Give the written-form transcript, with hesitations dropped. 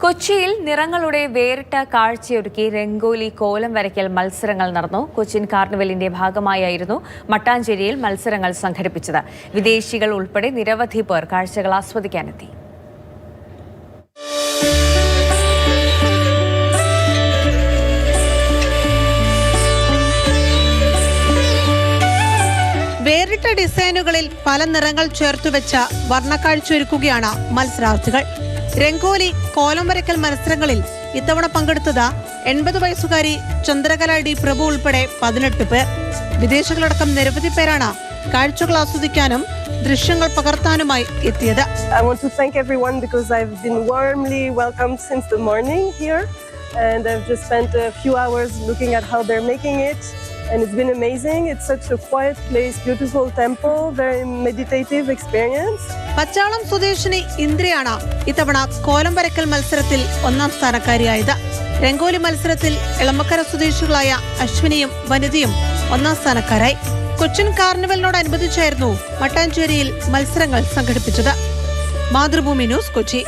കൊച്ചിയിൽ നിറങ്ങളുടെ വേറിട്ട കാഴ്ചയൊരുക്കി രംഗോലി കോലം വരയ്ക്കൽ മത്സരങ്ങൾ നടന്നു. കൊച്ചിൻ കാർണിവലിന്റെ ഭാഗമായായിരുന്നു മട്ടാഞ്ചേരിയിൽ മത്സരങ്ങൾ സംഘടിപ്പിച്ചത്. വിദേശികൾ ഉൾപ്പെടെ നിരവധി പേർ കാഴ്ചകൾ ആസ്വദിക്കാനെത്തി. വേറിട്ട ഡിസൈനുകളിൽ പല നിറങ്ങൾ ചേർത്തുവെച്ച വർണ്ണക്കാഴ്ചയൊരുക്കുകയാണ് മത്സരാർത്ഥികൾ. രംഗോലി കോലം വരയ്ക്കൽ മത്സരങ്ങളിൽ ഇത്തവണ പങ്കെടുത്തത് 80 വയസ്സുകാരി ചന്ദ്രകല ഡി പ്രഭു ഉൾപ്പെടെ 18 പേർ. വിദേശികളടക്കം നിരവധി പേരാണ് കാഴ്ചകൾ ആസ്വദിക്കാനും ദൃശ്യങ്ങൾ പകർത്താനുമായി എത്തിയത്. I want to thank everyone because I've been warmly welcomed since the morning here and I've just spent a few hours looking at how they're making it. And it's been amazing. It's such a quiet place, beautiful temple, very meditative experience. Pachalam സ്വദേശിനി ഇന്ദ്രയാണ് ഇത്തവണ കോലം വരയ്ക്കൽ മത്സരത്തിൽ 1ാം സ്ഥാനക്കാരിയായത്. രംഗോലി മത്സരത്തിൽ എളമക്കര സ്വദേശികളായ അശ്വിനിയും വനിതയും 1ാം സ്ഥാനക്കാരായി. കൊച്ചിൻ കാർണിവലിനോടനുബന്ധിച്ചായിരുന്നു മട്ടാഞ്ചേരിയിൽ മത്സരങ്ങൾ സംഘടിപ്പിച്ചത്. Mathrubhumi news, Kochi.